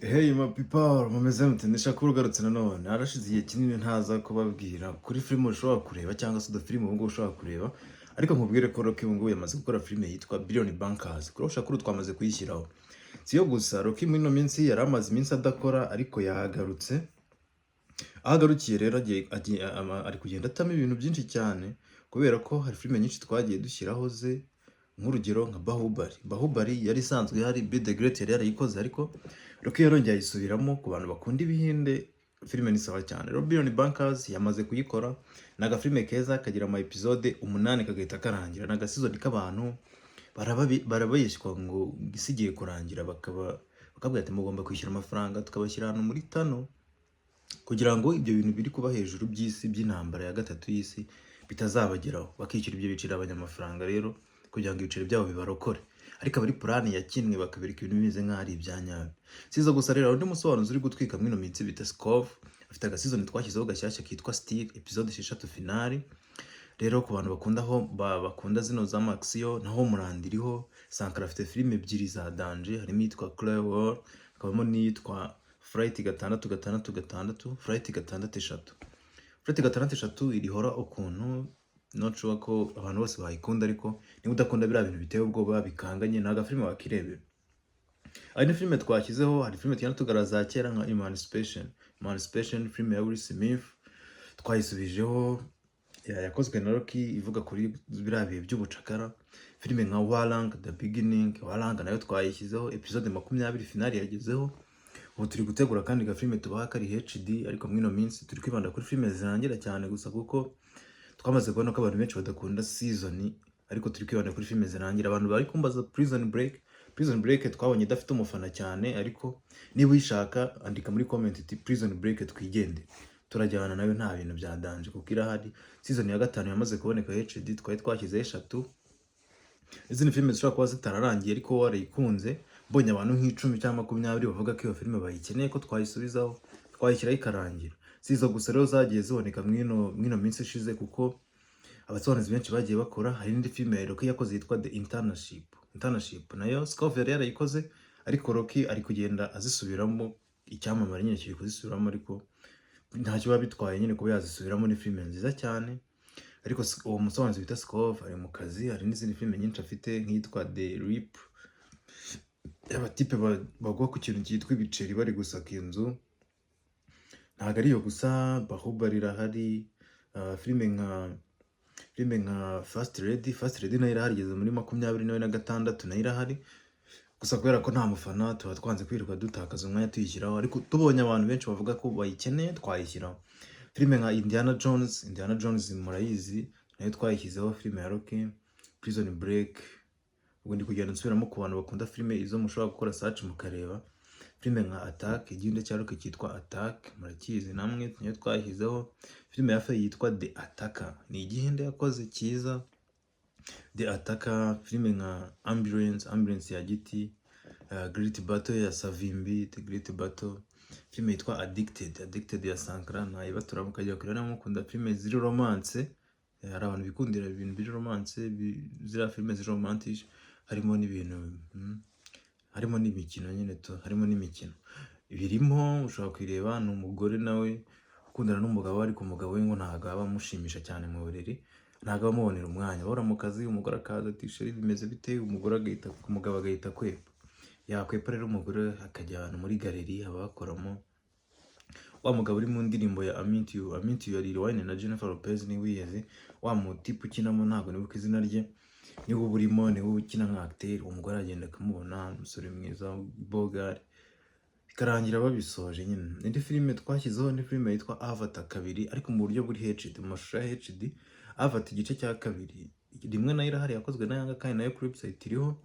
Hey my people, mumeze mute? Ndashaka kurugarutse nanone. Harashize igihe kinini ntaza kubabwira kuri filime ushobora kureba cyangwa se udufilime ubu ngubu ushobora kureba. Ariko nkubwire ko Rocky ubu ngubu yamaze gukora filime yitwa Billion Bankers. Kuri ushaka kuri twamaze kuyishyiraho. Si yo gusa, Rocky muri ino minsi yari amaze iminsi adakora ariko yahagarutse. Aho agarukiye rero ari kugenda atama ibintu byinshi cyane kubera ko hari filime nyinshi twagiye dushyiraho ze nk'urugero nka Bahubali. Bahubali yari isanzwe hari Be the Great yari yarayikoze ariko Rocky yarongeye ayisubiramo ku bantu bakunda ibihinde. Filime ni sawa cyane. Billion Bankers yamaze kuyikora. Ni agafilime keza kagira ama episode 8 kagahita karangira. Ni agasizoni k'abantu barabeshywa ngo gisigiye kurangira bakabwira ati mugomba kwishyura amafaranga tukabashyira ahantu muri tano kugira ngo ibyo bintu biri kuba hejuru by'isi by'intambara ya gatatu y'isi bitazabageraho, bakishyura ibyo biciro abanyamafaranga rero kugira ngo ibiciro byabo bibarokore. Ariko abari purani yakinwe bakabereka ibintu bimeze nk'aho ari ibyanyabyo. Sizo gusa rero undi musobanuzi uri gutwika mwino minsi bita Skov afite agasizoni twashyizeho gashyashya kitwa Steel episode 6 finale. Rero ku bantu bakunda zino za Maxio naho murandiriho. Sankara afite filime ebyiri za danger, harimo yitwa Clay War, hakabamo n'iyitwa Flight 666, Flight 666. Flight 666 irihora ukuntu not sure ko abantu bose bayikunda, ariko niba udakunda biriya bintu biteye ubwoba bikanganye ntaga filime wakirebera. Ari ni filime twashyizeho, hari filime tugenda tugaragaza kera nka Emancipation filime ya Will Smith twayisubijeho yakozwe na Rocky ivuga kuri biriya bihe by'ubucakara. Filime nka Warang The Beginning, Warang nayo twayishyizeho episode 20 finale yagezeho. Ubu turi gutegura kandi gafilime tubaha kari HD, ariko mwino minsi turi kwibanda kuri filime zirangira cyane gusa kuko twamaze kubona ko abantu benshi badakunda season, ariko turi kwibanda kuri filime zirangira. Abantu bari kumbaza Prison Break twabonye idafite umufana cyane, ariko niba uyishaka andika muri comment iti Prison Break twigende, turajyana nayo nta bintu bya danger kuko irahari. Season ya 5 yamaze kuboneka HD, twari twashyize 3. Izi ni filime zishobora kuba zitararangiye ariko warayikunze, mbonye abantu nk'icumi cyangwa 20 bavuga ko iyo filime bayikeneye ko twayisubizaho twayishyiraho ikarangira. Sizo gusa rero zagiye ziboneka mwino minsi ishize kuko abasobanuzi benshi bagiye bakora. Hari indi filime Rocky yakoze yitwa The Internship nayo Skov yari yarayikoze, ariko Rocky ari kugenda azisubiramo. Icyamamare nyine kiri kuzisubiramo, ariko ntacyo biba bitwaye nyine kuba yazisubiramo. Ni filime nziza cyane, ariko uwo musobanuzi bita Skov ari mu kazi. Hari n'izindi filime nyinshi afite nk'iyitwa The Rip, abatipe bagwa ku kintu cyitwa ibiceri bari gusaka inzu. Ntabwo ariyo gusa, Bahubali irahari. Filime nka Fast Lady nayo irahari igeze muri 26 nayo irahari. Gusa kubera ko nta mufana tuba twanze kwirirwa dutakaza umwanya tuyishyiraho, ariko tubonye abantu benshi bavuga ko bayikeneye twayishyiraho. Filime nka Indiana Jones murayizi nayo twayishyizeho. Filime ya Rocky, Prison Break. Ubwo ndi kugenda nsubiramo ku bantu bakunda filime izo mushobora gukora search mukareba. Filime nka Attack, igihinde cya Rocky cyitwa Attack murakizi namwe niyo twashyizeho. Filime ya Faye yitwa The Attacker, ni igihinde yakoze cyiza. The Attacker. Filime nka Ambulance ya Giti, Great Battle ya Savimbi, The Great Battle. Filime yitwa Addicted ya Sankara nayibatura mukajya kureba nawe mukunda filime ziri romance. Hari abantu bikundira ibintu biri romance, zira filime ziri romantic, harimo n'ibintu harimo n'imikino nyine harimo n'imikino birimo. Ushobora kwireba ni umugore nawe ukundana n'umugabo, ariko umugabo we ngo ntago aba amushimisha cyane mu buriri, ntago amubonera umwanya. Bahora mu kazi, umugore akaza ati sheri bimeze bite, umugabo agahita kwepa. Yakwepa rero umugore akajyana muri galeri abakoramo. Wa mugabo uri mu ndirimbo ya Amint You ya Lil Wayne na Jennifer Lopez ni wiyeze. Wa mutipe ukinamo ntago nibuka izina rye, niwe burimo, niwe ukina nka acteur. Umugore agenda akamubona, umusore mwiza Bogart, bikarangira babisoje nyine. Indi filime twashyizeho ni filime yitwa Avatar 2, ariko mu buryo buri HD, mu mashusho ya HD. Avatar igice cya 2 rimwe nayo irahari yakozwe na Yanga kandi nayo kuri website iriho.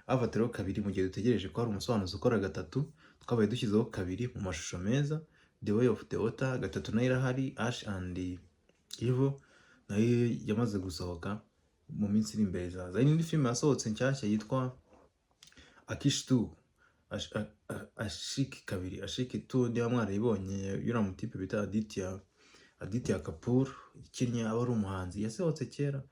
Avatar 2 mu gihe dutegereje ko hari umusobanuzi ukora 3, twabaye dushyizeho 2 mu mashusho meza. The Way of the Water 3 nayo irahari. Ash and Evil nayo yamaze gusohoka mu minsi iri imbere zaza. Indi filime yasohotse nshyashya yitwa Akish 2, Ashiki 2 ndiba mwarayibonye. Yura mutipe bita Aditya Kapoor ikinnye aba ari umuhanzi, yasohotse kera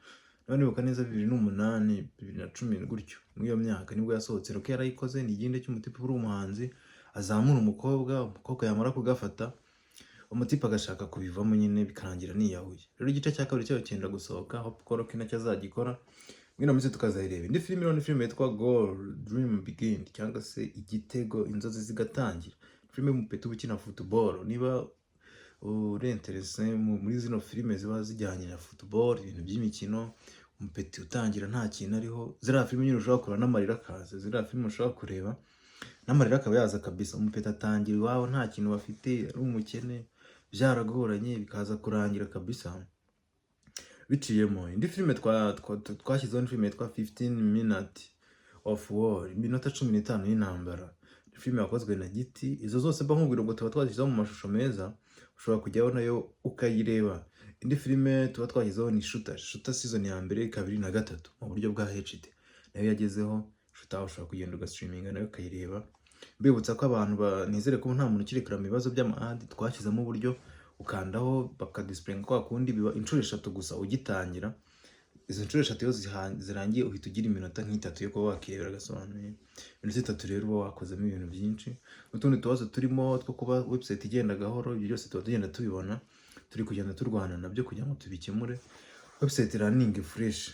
nawe nibuka neza 2008 2010 gutyo, muri iyo myaka nibwo yasohotse. Rocky yarayikoze, ni igihinde cy'umutipe uri umuhanzi azamura umukobwa yamara kugafata umutipe agashaka kubivamo nyine bikarangira niyahuye. Rero igice cya kabiri cyayo cyenda gusohoka, hope ko Rocky nacyo azagikora mwino minsi tukazayireba. Indi filime rero ni filime yitwa Goal Dream Begin cyangwa se Igitego inzozi zigatangira. Filime y'umupeti uba ukina football. Niba urenterese muri zino filime ziba zijyanye na football, ibintu by'imikino, umupeti utangira nta kintu ariho, ziriya filime nyine ushobora kureba n'amarira akaza, ziriya filime ushobora kureba n'amarira akaba yaza kabisa. Umupeti atangira iwabo nta kintu bafite, ari umukene, byaragoranye bikaza kurangira kabisa biciyemo. Indi filime twashyizeho ni filime yitwa 15 Minutes of War, iminota 15 y'intambara. Filime yakozwe na Giti. Izo zose mba nkubwira ngo tuba twashyizeho mu mashusho meza, ushobora kujyaho nayo ukayireba. Indi filime tuba twashyizeho ni Shooter season ya mbere, kabiri na gatatu mu buryo bwa HD, nayo yagezeho. Shooter ushobora kugenda ugastreaminga nayo ukayireba. Mbibutsa ko abantu banizere ko nta muntu ukirekera mu bibazo by'amahadi, twashyizemo uburyo ukandaho bakadisplayinga kwa kundi biba inshuro 3 gusa ugitangira. Izo nshuro 3 iyo zirangiye uhita ugira iminota nk'itatu yo kuba wakirebera agasobanuye. Iminota 3 rero uba wakozemo ibintu byinshi. N'utundi tubazo turimo two kuba website igenda gahoro, ibyo byose tuba tugenda tubibona, turi kugenda turwana nabyo kugira ngo tubikemure website running fresh.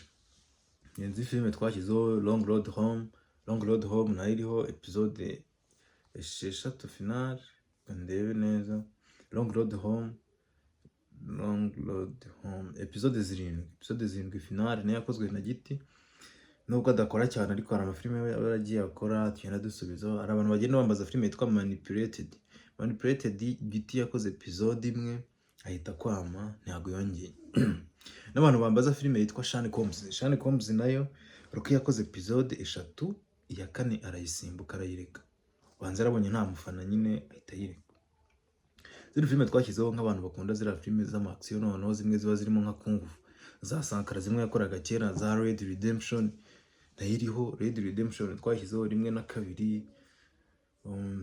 Yenzi filime twashyizeho Long Road Home nayo iriho episode 6 finale, ndebe neza. Long Road Home episode 7 finale nayo yakozwe na Giti. Nubwo adakora cyane ariko hari amafilime yaragiye akora tugenda dusubizaho. Hari abantu bagenda bambaza filime yitwa Manipulated Giti yakoze episode imwe ahita kwama ntago yongeye. N'abantu bambaza filime yitwa Sean Combs nayo Rocky yakoze episode 3, iya 4 arayisimbuka arayireka. Banza arabonye nta mufana nyine ahita yireka. Ziri filime twashyizeho nk'abantu bakunda zira filime z'amaction, noneho zimwe ziba zirimo nka Kung Fu za Sankara, zimwe yakoraga kera za Red Redemption nayo iriho. Red Redemption twashyizeho 1 na 2,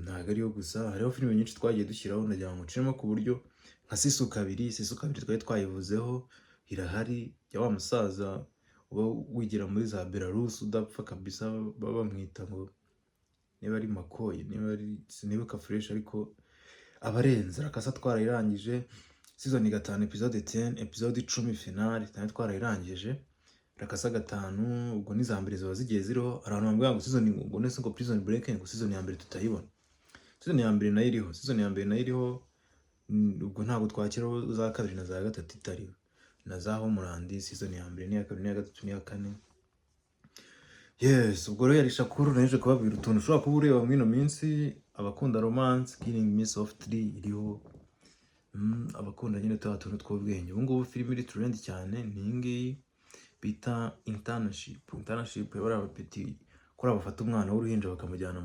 ntago ariyo gusa, hariho filime nyinshi twagiye dushyiraho ndagira ngo ncemo ku buryo nka Sisu 2 twari twayivuzeho irahari, ya wa musaza uba wigira muri za Belarus udapfa kabisa, baba bamwita ngo niba ari Makoye, niba ari sinibuka fresh, ariko abarenze Rakasa twarayirangije. Season 5 episode 10, episode 10 finale nayo twarayirangije. Rakasa 5 ubwo nizambere ziba zigiye ziriho. Abantu bambwira ngo season ngo nese ngo Prison Break ngo season ya mbere tutayibona. Season ya mbere nayo iriho, ubwo ntabwo twakiraho za kabiri na za gatatu itariho, na za Homeland season ya mbere n'iya kabiri n'iya gatatu n'iya 4. Yes, ubwo rero yari Shakuru naje kubabwira utuntu ushobora kuba ureba mwino minsi. Abakunda romance, Killing Me Softly iriho. Abakunda nyine tuntu tw'ubwenge. Ubu ngubu filime iri trend cyane ni ngiyi bita Internship yabara abapeti kuri abafata umwana w'uruhinja bakamujyana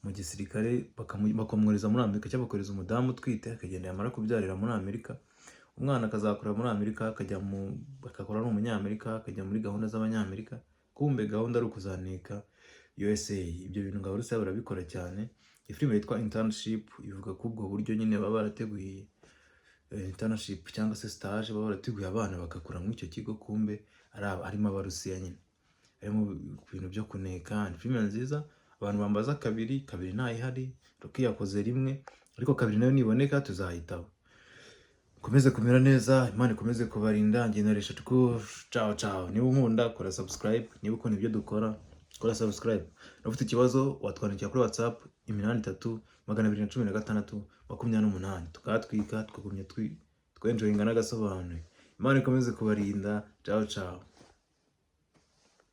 mu gisirikare bakamwohereza muri Amerika, cyangwa bakohereza umudamu utwite akagenda yamara kubyarira muri Amerika. Umwana akazakorera muri Amerika akakora ari umunyamerika, akajya muri gahunda z'abanyamerika, kumbe gahunda ari ukuzanika USA. Ibyo bintu ngabo rusa barabikora cyane. Iyi filime yitwa Internship ivuga ko ubwo buryo nyine baba barateguye internship cyangwa se stage, baba barateguye abana bagakora muri icyo kigo, kumbe arimo abarusiya nyine, arimo ibintu byo kuneka. Ni filime nziza. Abantu bambaza kabiri ntayihari, Rocky yakoze 1, ariko kabiri nayo niboneka tuzahitaho. Komeze kumera neza, Imana ikomeze kubarinda. Ngeneresha ciao. Niba unkunda kora subscribe, niba ukunda ibyo dukora kora subscribe. Ufite ikibazo watwandikira kuri WhatsApp 83 216 tukatwika tukagumya twenjoyinga n'agasobanuye. Imana ikomeze kubarinda. Ciao.